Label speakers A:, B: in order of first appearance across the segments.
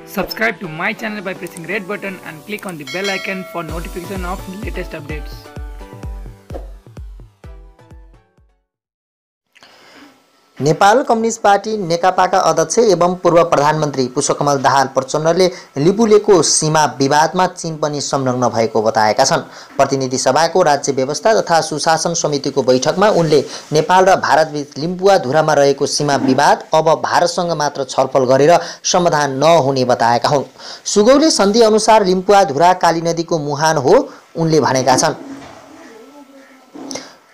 A: Subscribe to my channel by pressing red button and click on the bell icon for notification of latest updates.
B: Nepal communist party नेकपाका अध्यक्ष एवं पूर्व प्रधानमन्त्री पुष्पकमल दाहाल प्रचण्डले लिपुलेको सीमा विवादमा चीन पनि संलग्न भएको बताएका छन्। प्रतिनिधि सभाको राज्य व्यवस्था तथा सुशासन समितिको बैठकमा उनले नेपाल र भारतबीच लिम्पुवाधुरामा रहेको सीमा विवाद अब भारतसँग मात्र छलफल गरेर समाधान नहुने बताएका हुन्। सुगौली सन्धि अनुसार लिम्पुवाधुरा काली नदीको मुहान हो उनले भनेका छन्।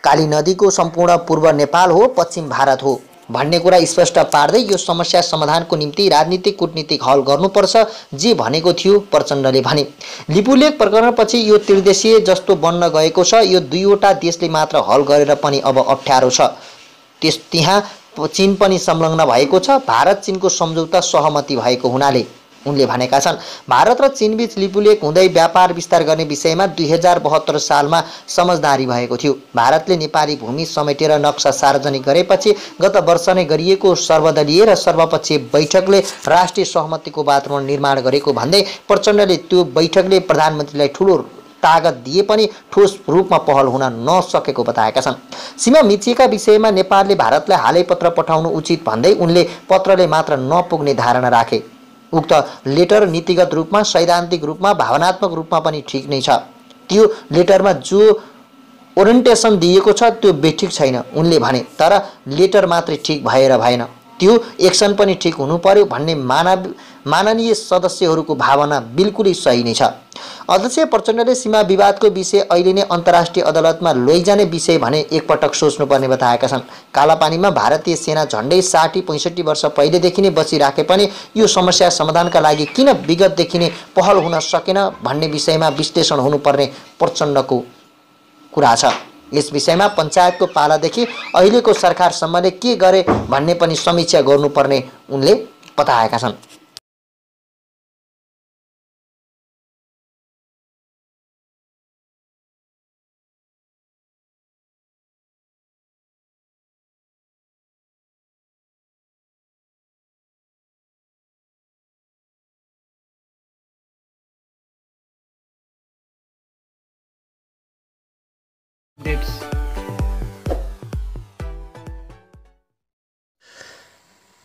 B: काली नदीको सम्पूर्ण पूर्व नेपाल हो, पश्चिम भारत हो भन्ने कुरा स्पष्ट पार्दै यो समस्या समाधानको निम्ति राजनीतिक कूटनीतिक हल गर्नुपर्छ जे भनेको थियो प्रचण्डले भने। लिपुलेक प्रकरणपछि यो त्रिदेशीय जस्तो बन्न गएको छ। यो दुईवटा देशले मात्र हल गरेर पनि अब अप्ठ्यारो छ। त्यहाँ चीन पनि संलग्न भएको छ। भारत चीनको सम्झौता सहमति भएको हुनाले उनले भनेका छन्। भारत र चीनबीच लिपुलेक हुँदै व्यापार विस्तार गर्ने विषयमा 2072 सालमा समझदारी भएको थियो। भारतले नेपाली भूमि समेटेर नक्सा सार्वजनिक गरेपछि गत वर्ष नै गरिएको सर्वदलीय र सर्वपक्षीय बैठकले राष्ट्रिय सहमतिको वातावरण निर्माण गरेको भन्दै प्रचण्डले त्यो बैठकले प्रधानमन्त्रीलाई ठूलो तागत दिए पनि ठोस रूपमा पहल हुन नसकेको बताएका छन्। सीमा मिचिएका विषयमा नेपालले भारतलाई हालै पत्र पठाउनु उचित भन्दै उनले पत्रले मात्र नपुग्ने धारणा राखे। उक्त लेटर नीतिगत रूपमा, सैद्धान्तिक रूपमा, भावनात्मक रूपमा पनि ठिक नै छ। त्यो लेटरमा जो ओरिएन्टेसन दिएको छ त्यो बेठिक छैन उनले भने। तर लेटर मात्रै ठिक भएर भएन, त्यो एक्सन पनि ठिक हुनु पर्यो भन्ने माननीय सदस्यहरूको भावना बिल्कुलै सही नै छ। अध्यक्ष प्रचण्डले सीमा विवादको विषय अहिले नै अन्तर्राष्ट्रिय अदालतमा लैजाने विषय भने एकपटक सोच्नुपर्ने बताएका छन्। कालापानीमा भारतीय सेना झन्डै 60-65 वर्ष पहिलेदेखि नै बसिराखे पनि यो समस्या समाधानका लागि किन विगतदेखि नै पहल हुन सकेन भन्ने विषयमा विश्लेषण हुनुपर्ने प्रचण्डको कुरा छ। यस विषयमा पञ्चायतको पालादेखि अहिलेको सरकारसम्मले के गरे भन्ने पनि समीक्षा गर्नुपर्ने उनले बताएका छन्।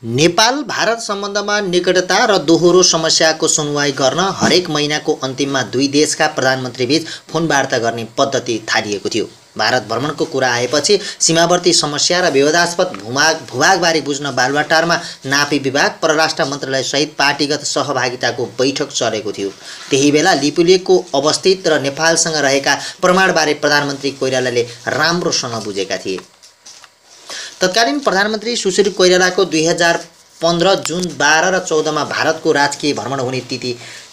B: नेपाल भारत सम्बन्धमा निकटता र दोहोरो समस्याको सुनवाई गर्न हरेक महिनाको अन्तिममा दुई देशका प्रधानमन्त्रीबीच फोन वार्ता गर्ने पद्धति थालिएको थियो। भारत भ्रमणको कुरा आएपछि सीमावर्ती समस्या र विवादास्पद भूभागबारे बुझ्न बालुवाटारमा नापी विभाग, परराष्ट्र मन्त्रालय सहित पार्टीगत सहभागिताको बैठक चलेको थियो। त्यही बेला लिपुलेकको अवस्थित र नेपालसँग रहेका प्रमाणबारे प्रधानमन्त्री कोइरालाले राम्रोसँग बुझेका थिए। तत्कालीन प्रधानमन्त्री सुशील कोइरालाको 2015 जुन 12 र 14 मा भारतको राजकीय भ्रमण हुने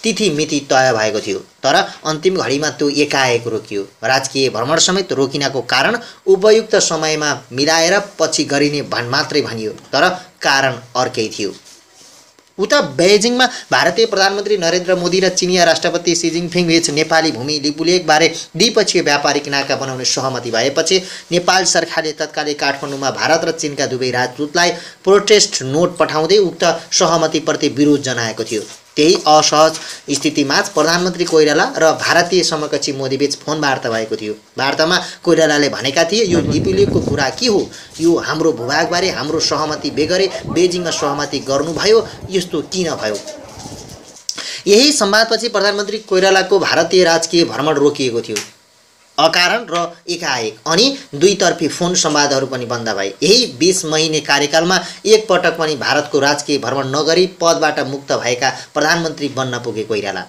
B: तिथि मिति तय भएको थियो। तर अन्तिम घडीमा त्यो एकाएक रोकियो। राजकीय भ्रमण समेत रोकिनको कारण उपयुक्त समयमा मिलाएर पछि गरिने मात्रै भनियो, तर कारण अर्कै थियो। उता बेजिङमा भारतीय प्रधानमन्त्री नरेन्द्र मोदी र चिनिया राष्ट्रपति सी जिनपिङ बीच नेपाली भूमि लिपुलेकबारे द्विपक्षीय व्यापारिक नाका बनाउने सहमति भएपछि नेपाल सरकारले तत्कालै काठमाडौँमा भारत र चीनका दुवै राजदूतलाई प्रोटेस्ट नोट पठाउँदै उक्त सहमतिप्रति विरोध जनाएको थियो। त्यही असहज स्थितिमा प्रधानमन्त्री कोइराला र भारतीय समकक्षी मोदीबीच फोन वार्ता भएको थियो। वार्तामा कोइरालाले भनेका थिए, यो लिपुलेकको कुरा के हो? यो हाम्रो भूभागबारे हाम्रो सहमति बेगरे बेजिङमा सहमति गर्नुभयो, यस्तो किन भयो? यही संवादपछि प्रधानमन्त्री कोइरालाको भारतीय राजकीय भ्रमण रोकिएको थियो अकारण र एकाएक। अनि दुईतर्फी फोन संवादहरू पनि बन्द भए। यही 20 महिने कार्यकालमा एकपटक पनि भारतको राजकीय भ्रमण नगरी पदबाट मुक्त भएका प्रधानमन्त्री बन्न पुगे कोइराला।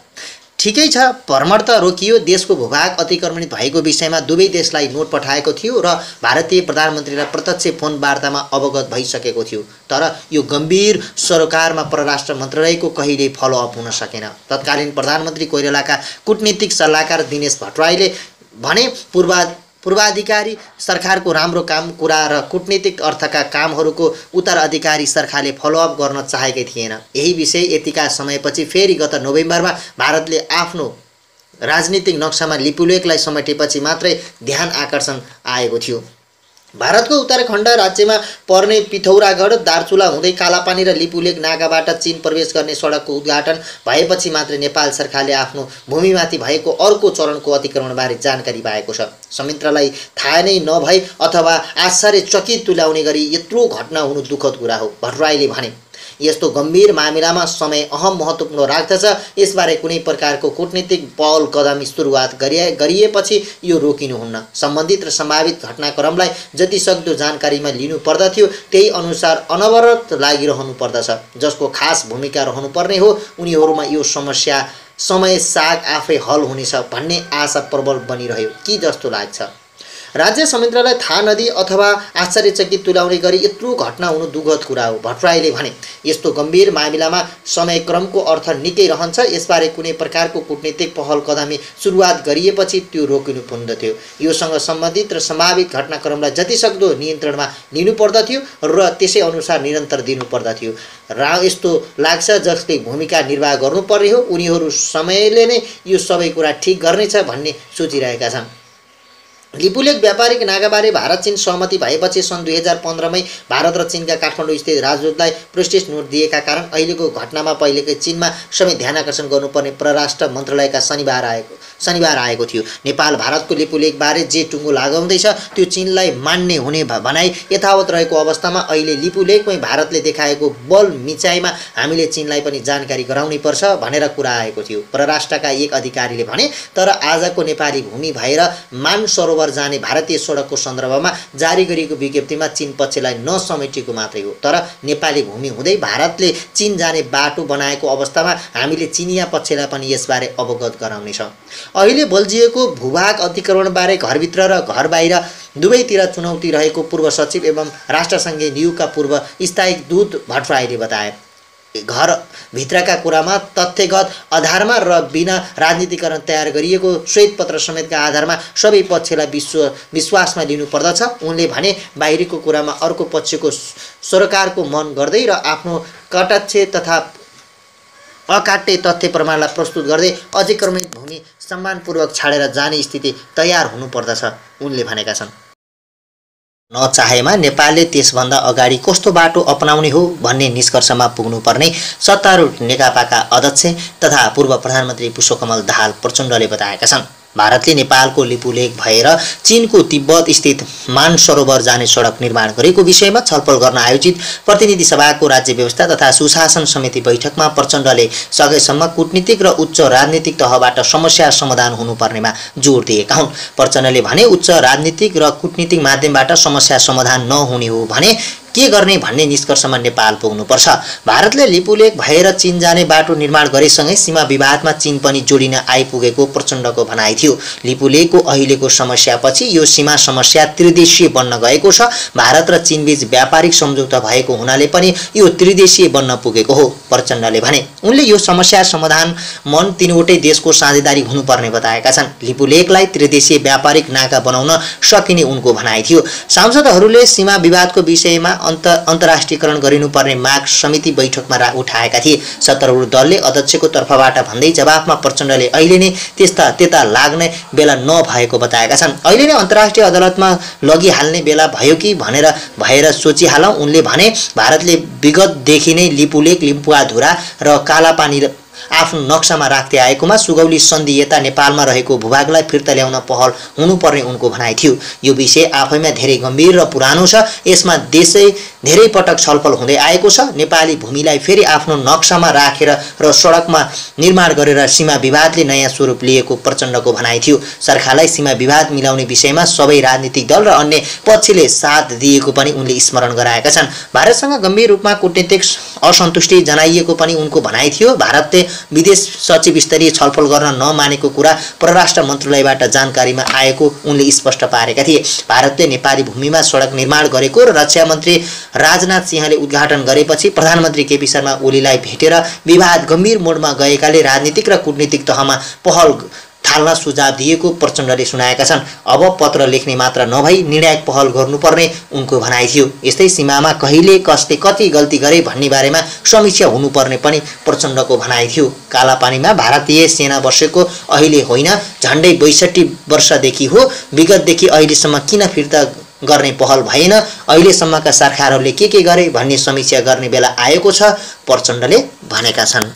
B: ठिकै छ, भ्रमण त रोकियो। देशको भूभाग अतिक्रमणित भएको विषयमा दुवै देशलाई नोट पठाएको थियो र भारतीय प्रधानमन्त्रीलाई प्रत्यक्ष फोन वार्तामा अवगत भइसकेको थियो। तर यो गम्भीर सरोकारमा परराष्ट्र मन्त्रालयको कहिल्यै फलोअप हुन सकेन। तत्कालीन प्रधानमन्त्री कोइरालाका कूटनीतिक सल्लाहकार दिनेश भट्टराईले भने पूर्वाधिकारी सरकारको राम्रो काम कुरा र कूटनीतिक अर्थका कामहरूको उत्तराधिकारी सरकारले फलोअप गर्न चाहेकै थिएन। यही विषय यतिका समयपछि फेरि गत नोभेम्बरमा भारतले आफ्नो राजनीतिक नक्सामा लिपुलेकलाई समेटेपछि मात्रै ध्यान आकर्षण आएको थियो। भारतको उत्तराखण्ड राज्यमा पर्ने पिथौरागढ दार्चुला हुँदै कालापानी र लिपुलेक नाकाबाट चीन प्रवेश गर्ने सडकको उद्घाटन भएपछि मात्र नेपाल सरकारले आफ्नो भूमिमाथि भएको अर्को चरणको अतिक्रमणबारे जानकारी पाएको छ। संयन्त्रलाई थाहा नै नभई अथवा आश्चर्यचकित तुल्याउने गरी यत्रो घटना हुनु दुःखद कुरा हो। भट्टराईले भने यस्तो गम्भीर मामिलामा समय अहम महत्त्वपूर्ण राख्दछ। यसबारे कुनै प्रकारको कूटनीतिक पहल कदमी सुरुवात गरिएपछि यो रोकिनुहुन्न। सम्बन्धित र सम्भावित घटनाक्रमलाई जतिसक्दो जानकारीमा लिनु पर्दथ्यो, त्यही अनुसार अनवरत लागिरहनु पर्दछ। जसको खास भूमिका रहनुपर्ने हो उनीहरूमा यो समस्या समय साग आफै हल हुनेछ भन्ने आशा प्रबल बनिरह्यो कि जस्तो लाग्छ। राज्य संयन्त्रलाई थाहा नदिई अथवा आश्चर्यचकित तुल्याउने गरी यत्रो घटना हुनु दुःखद कुरा हो। भट्टराईले भने यस्तो गम्भीर मामिलामा समयक्रमको अर्थ निकै रहन्छ। यसबारे कुनै प्रकारको कूटनीतिक पहल कदमी सुरुवात गरिएपछि त्यो रोकिनु पर्दथ्यो। योसँग सम्बन्धित र सम्भावित घटनाक्रमलाई जतिसक्दो नियन्त्रणमा लिनुपर्दथ्यो र त्यसै अनुसार निरन्तर दिनुपर्दथ्यो। यस्तो लाग्छ जसले भूमिका निर्वाह गर्नुपर्ने हो उनीहरू समयले नै यो सबै कुरा ठिक गर्नेछ भन्ने सोचिरहेका छन्। लिपुलेक व्यापारिक नाकाबारे भारत चीन सहमति भएपछि सन् 2015 मै भारत र चीनका काठमाडौँ स्थित राजदूतलाई प्रेस्टिज नोट दिएका कारण अहिलेको घटनामा पहिलेकै चीनमा समेत ध्यान आकर्षण गर्नुपर्ने परराष्ट्र मन्त्रालयका शनिबार आएको थियो। नेपाल भारतको लिपुलेकबारे जे टुङ्गो लगाउँदैछ त्यो चीनलाई मान्ने हुने भनाइ यथावत रहेको अवस्थामा अहिले लिपुलेकमै भारतले देखाएको बल मिचाइमा हामीले चीनलाई पनि जानकारी गराउनै पर्छ भनेर कुरा आएको थियो। परराष्ट्रका एक अधिकारीले भने तर आजको नेपाली भूमि भएर मानसरोवर जाने भारतीय सडकको सन्दर्भमा जारी गरिएको विज्ञप्तिमा चीन पक्षलाई नसमेटिएको मात्रै हो। तर नेपाली भूमि हुँदै भारतले चीन जाने बाटो बनाएको अवस्थामा हामीले चिनिया पक्षलाई पनि यसबारे अवगत गराउनेछौँ। अहिले बल्झिएको भूभाग अतिक्रमणबारे घरभित्र र घर बाहिर दुवैतिर चुनौती रहेको पूर्व सचिव एवं राष्ट्रसङ्घीय नियोगका पूर्व स्थायी दूत भट्टराईले बताए। घरभित्रका कुरामा तथ्यगत आधारमा र बिना राजनीतिकरण तयार गरिएको श्वेतपत्र समेतका आधारमा सबै पक्षलाई विश्वासमा लिनुपर्दछ। उनले भने बाहिरीको कुरामा अर्को पक्षको सरकारको मन गर्दै र आफ्नो कटाक्ष तथा अकाट्य तथ्य प्रमाणलाई प्रस्तुत गर्दै अतिक्रमित भूमि सम्मानपूर्वक छाडेर जाने स्थिति तयार हुनुपर्दछ उनले भनेका छन्। नचाहेमा नेपालले त्यसभन्दा अगाडि कस्तो बाटो अपनाउने हो भन्ने निष्कर्षमा पुग्नुपर्ने सत्तारूढ नेकपाका अध्यक्ष तथा पूर्व प्रधानमन्त्री पुष्पकमल दाहाल प्रचण्डले बताएका छन्। भारतले नेपालको लिपुलेक भएर चीनको तिब्बत स्थित मानसरोवर जाने सडक निर्माण गरेको विषयमा छलफल गर्न आयोजित प्रतिनिधि सभाको राज्य व्यवस्था तथा सुशासन समिति बैठकमा प्रचण्डले सकेसम्म कूटनीतिक र उच्च राजनीतिक तहबाट समस्या समाधान हुनुपर्नेमा जोड दिएका हुन्। प्रचण्डले भने उच्च राजनीतिक र कूटनीतिक माध्यमबाट समस्या समाधान नहुने हो भने के गर्ने भन्ने निष्कर्षमा नेपाल पुग्नुपर्छ। भारतले लिपुलेक भएर चीन जाने बाटो निर्माण गरेसँगै सीमा विवादमा चीन पनि जोडिन आइपुगेको प्रचण्डको भनाइ थियो। लिपुलेकको अहिलेको समस्यापछि यो सीमा समस्या त्रिदेशीय बन्न गएको छ। भारत र चीनबीच व्यापारिक सम्झौता भएको हुनाले पनि यो त्रिदेशीय बन्न पुगेको हो प्रचण्डले भने। उनले यो समस्या समाधान मन तीनवटै देशको साझेदारी हुनुपर्ने बताएका छन्। लिपुलेकलाई त्रिदेशीय व्यापारिक नाका बनाउन सकिने उनको भनाइ थियो। सांसदहरूले सीमा विवादको विषयमा अन्तर्राष्ट्रियकरण गरिनुपर्ने माग समिति बैठकमा उठाएका थिए। सत्तारूढ दलले अध्यक्षको तर्फबाट भन्दै जवाफमा प्रचण्डले अहिले नै त्यता लाग्ने बेला नभएको बताएका छन्। अहिले नै अन्तर्राष्ट्रिय अदालतमा लगिहाल्ने बेला भयो कि भएर सोचिहालौँ। उनले भने भारतले विगतदेखि नै लिपुलेक लिम्पुवाधुरा र कालापानी आफ्नो नक्सामा राख्दै आएकोमा सुगौली सन्धि यता नेपालमा रहेको भूभागलाई फिर्ता ल्याउन पहल हुनुपर्ने उनको भनाइ थियो। यो विषय आफैमा धेरै गम्भीर र पुरानो छ। यसमा देशै धेरै पटक छलफल हुँदै आएको छ। नेपाली भूमिलाई फेरि आफ्नो नक्सामा राखेर र सडकमा निर्माण गरेर सीमा विवादले नयाँ स्वरूप लिएको प्रचण्डको भनाइ थियो। सरकारलाई सीमा विवाद मिलाउने विषयमा सबै राजनीतिक दल र अन्य पक्षले साथ दिएको पनि उनले स्मरण गराएका छन्। भारतसँग गम्भीर रूपमा कूटनीतिक असन्तुष्टि जनाइएको पनि उनको भनाइ थियो। भारतले विदेश सचिव स्तरीय छलफल गर्न नमानेको कुरा परराष्ट्र मन्त्रालयबाट जानकारीमा आएको उनले स्पष्ट पारेका थिए। भारतले नेपाली भूमिमा सडक निर्माण गरेको र रक्षा मन्त्री राजनाथ सिंहले उद्घाटन गरेपछि प्रधानमन्त्री केपी शर्मा ओलीलाई भेटेर विवाद गम्भीर मोडमा गएकाले राजनीतिक र कूटनीतिक तहमा पहल थाल्न सुझाव दिएको प्रचण्डले सुनाएका छन्। अब पत्र लेख्ने मात्र नभई निर्णायक पहल गर्नुपर्ने उनको भनाइ थियो। यस्तै सीमामा कहिले कसले कति गल्ती गरे भन्ने बारेमा समीक्षा हुनुपर्ने पनि प्रचण्डको भनाइ थियो। कालापानीमा भारतीय सेना बसेको अहिले होइन, झन्डै 62 वर्षदेखि हो। विगतदेखि अहिलेसम्म किन फिर्ता गर्ने पहल भएन। अहिलेसम्मका सरकारहरूले के गरे भन्ने समीक्षा गर्ने बेला आएको छ, प्रचण्डले भनेका छन्।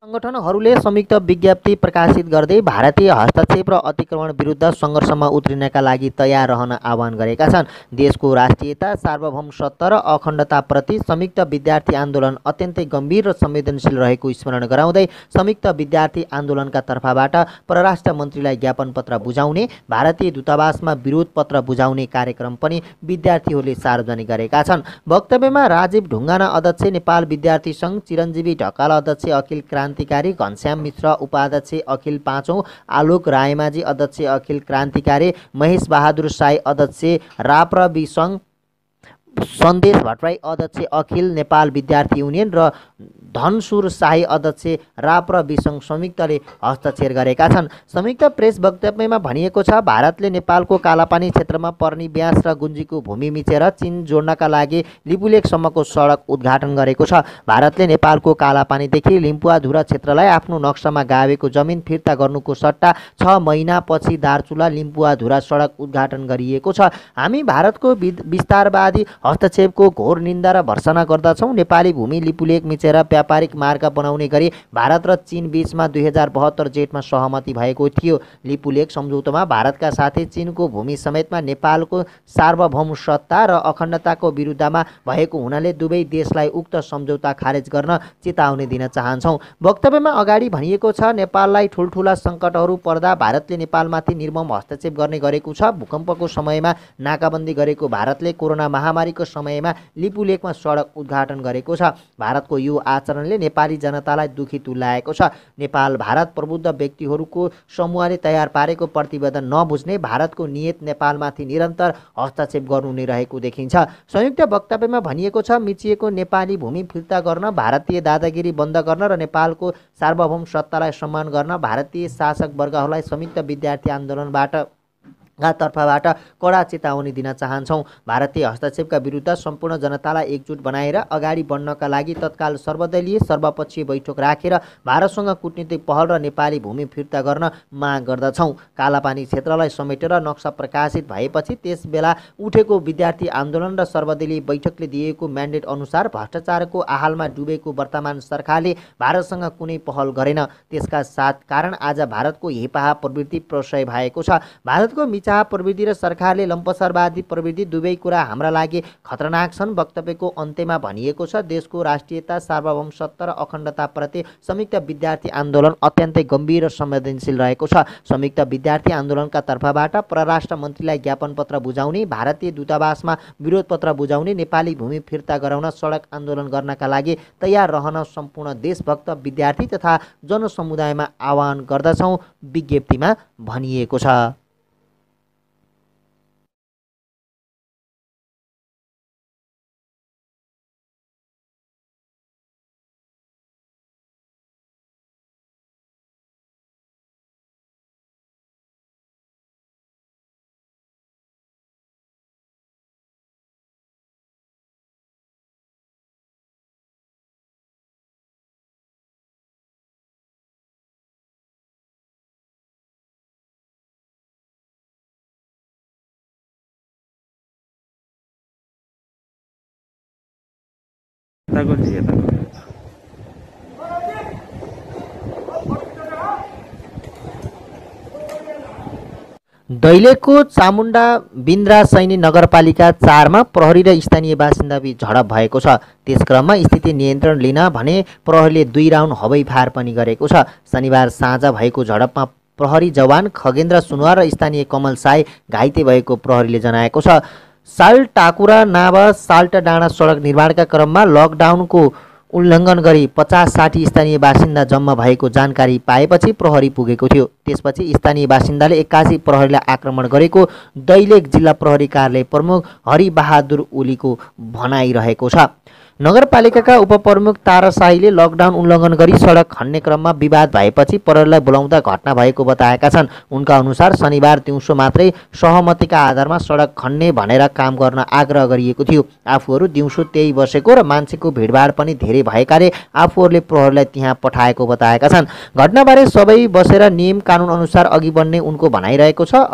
B: सङ्गठनहरूले संयुक्त विज्ञप्ति प्रकाशित गर्दै भारतीय हस्तक्षेप र अतिक्रमण विरुद्ध सङ्घर्षमा उत्रिनका लागि तयार रहन आह्वान गरेका छन्। देशको राष्ट्रियता, सार्वभौमसत्ता र अखण्डताप्रति संयुक्त विद्यार्थी आन्दोलन अत्यन्तै गम्भीर र संवेदनशील रहेको स्मरण गराउँदै संयुक्त विद्यार्थी आन्दोलनका तर्फबाट परराष्ट्र मन्त्रीलाई ज्ञापन पत्र बुझाउने, भारतीय दूतावासमा विरोध पत्र बुझाउने कार्यक्रम पनि विद्यार्थीहरूले सार्वजनिक गरेका छन्। वक्तव्यमा राजीव ढुङ्गाना अध्यक्ष नेपाल विद्यार्थी सङ्घ, चिरञ्जीवी ढकाल अध्यक्ष अखिल क्रान्तिकारी, घनश्याम मिश्र उपाध्यक्ष अखिल पाँचौं, आलोक रायमाझी अध्यक्ष अखिल क्रान्तिकारी, महेश बहादुर साई अध्यक्ष राप्रवि सङ्घ, सन्देश भट्टराई अध्यक्ष अखिल नेपाल विद्यार्थी युनियन र धनसुर शाही अध्यक्ष राप्रवि सङ्घ संयुक्तले हस्ताक्षर गरेका छन्। संयुक्त प्रेस वक्तव्यमा भनिएको छ, भारतले नेपालको कालापानी क्षेत्रमा पर्ने ब्यास र गुन्जीको भूमि मिचेर चीन जोड्नका लागि लिपुलेखसम्मको सडक उद्घाटन गरेको छ। भारतले नेपालको कालापानीदेखि लिम्पुवाधुरा क्षेत्रलाई आफ्नो नक्सामा गाभेको जमिन फिर्ता गर्नुको सट्टा 6 महिनापछि दार्चुला लिम्पुवाधुरा सडक उद्घाटन गरिएको छ। हामी भारतको विस्तारवादी हस्तक्षेपको घोर निन्दा र भर्त्सना गर्दछौँ। नेपाली भूमि लिपुलेख मिचेर व्यापारिक मार्ग बनाउने गरी भारत र चीन बीचमा 2072 जेठमा सहमति भएको थियो। लिपुलेख सम्झौतामा भारतका साथै चीनको भूमि समेतमा नेपालको सार्वभौमसत्ता र अखण्डताको विरुद्धमा भएको हुनाले दुवै देशलाई उक्त सम्झौता खारेज गर्न चेतावनी दिन चाहन्छौँ। वक्तव्यमा अगाडि भनिएको छ, नेपाललाई ठुल्ठुला सङ्कटहरू पर्दा भारतले नेपालमाथि निर्मम हस्तक्षेप गर्ने गरेको छ। भूकम्पको समयमा नाकाबन्दी गरेको भारतले कोरोना महामारीको समयमा लिपुलेखमा सडक उद्घाटन गरेको छ। भारतको यो आचरणले नेपाली जनतालाई दुखी तुल्याएको छ। नेपाल भारत प्रबुद्ध व्यक्तिहरूको समूहले तयार पारेको प्रतिवेदन नबुझ्ने भारतको नियत नेपालमाथि निरन्तर हस्तक्षेप गर्नु नै रहेको देखिन्छ। संयुक्त वक्तव्यमा भनिएको छ, मिचिएको नेपाली भूमि फिर्ता गर्न, भारतीय दादागिरी बन्द गर्न र नेपालको सार्वभौम सत्तालाई सम्मान गर्न भारतीय शासक वर्गहरूलाई संयुक्त विद्यार्थी आन्दोलनबाट तर्फबाट कडा चेतावनी दिन चाहन्छौँ। भारतीय हस्तक्षेपका विरुद्ध सम्पूर्ण जनतालाई एकजुट बनाएर अगाडि बढ्नका लागि तत्काल सर्वदलीय सर्वपक्षीय बैठक राखेर भारतसँग कूटनीतिक पहल र नेपाली भूमि फिर्ता गर्न माग गर्दछौँ। कालापानी क्षेत्रलाई समेटेर नक्सा प्रकाशित भएपछि त्यसबेला उठेको विद्यार्थी आन्दोलन र सर्वदलीय बैठकले दिएको म्यान्डेट अनुसार भ्रष्टाचारको आहालमा डुबेको वर्तमान सरकारले भारतसँग कुनै पहल गरेन। त्यसका साथ कारण आज भारतको हेपाहा प्रवृत्ति प्रशय भएको छ। भारतको मिचा प्रविधि र सरकारले लम्पसरवादी प्रविधि दुवै कुरा हाम्रा लागि खतरनाक छन्। वक्तव्यको अन्त्यमा भनिएको छ, देशको राष्ट्रियता, सार्वभौमसत्ता र अखण्डताप्रति संयुक्त विद्यार्थी आन्दोलन अत्यन्तै गम्भीर र संवेदनशील रहेको छ। संयुक्त विद्यार्थी आन्दोलनका तर्फबाट परराष्ट्र मन्त्रीलाई ज्ञापन पत्र बुझाउने, भारतीय दूतावासमा विरोध पत्र बुझाउने, नेपाली भूमि फिर्ता गराउन सडक आन्दोलन गर्नका लागि तयार रहन सम्पूर्ण देशभक्त विद्यार्थी तथा जनसमुदायमा आह्वान गर्दछौँ, विज्ञप्तिमा भनिएको छ। दैलेखको चामुण्डा बिन्द्रा सैनी नगरपालिका 4 मा प्रहरी र स्थानीय बासिन्दाबीच झडप भएको छ। त्यस क्रममा स्थिति नियन्त्रण लिन भने प्रहरीले 2 राउन्ड हवाई फायर पनि गरेको छ। शनिबार साँझ भएको झडपमा प्रहरी जवान खगेन्द्र सुनवार र स्थानीय कमल साई घाइते भएको प्रहरीले जनाएको छ। साल्ट टाकुरा नाभा साल्ट डाँडा सडक निर्माणका क्रममा लकडाउनको उल्लङ्घन गरी 50-60 स्थानीय बासिन्दा जम्मा भएको जानकारी पाएपछि प्रहरी पुगेको थियो। त्यसपछि स्थानीय बासिन्दाले 81 प्रहरीलाई आक्रमण गरेको दैलेख जिल्ला प्रहरी कार्यालय प्रमुख हरिबहादुर ओलीको भनाइरहेको छ। नगरपालिकाका उपप्रमुख तारा शाहीले लकडाउन उल्लङ्घन गरी सडक खन्ने क्रममा विवाद भएपछि प्रहरीलाई बोलाउँदा घटना भएको बताएका छन्। उनका अनुसार शनिबार दिउँसो मात्रै सहमतिका आधारमा सडक खन्ने भनेर काम गर्न आग्रह गरिएको थियो। आफूहरू दिउँसो त्यही बसेको र मान्छेको भिडभाड पनि धेरै भएकाले आफूहरूले प्रहरीलाई त्यहाँ पठाएको बताएका छन्। घटनाबारे सबै बसेर नियम कानुन अनुसार अघि बढ्ने उनको भनाइरहेको छ।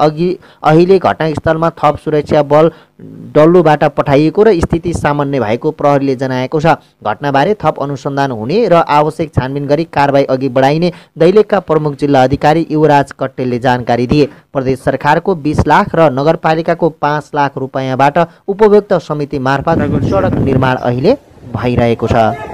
B: अहिले घटनास्थलमा थप सुरक्षा बल डल्लोबाट पठाइएको र स्थिति सामान्य भएको प्रहरीले जनाएको छ। घटनाबारे थप अनुसन्धान हुने र आवश्यक छानबिन गरी कारबाही अघि बढाइने दैलेखका प्रमुख जिल्ला अधिकारी युवराज कट्टेलले जानकारी दिए। प्रदेश सरकारको 20 लाख र नगरपालिकाको 5 लाख रुपैयाँबाट उपभोक्ता समिति मार्फत सडक निर्माण अहिले भइरहेको छ।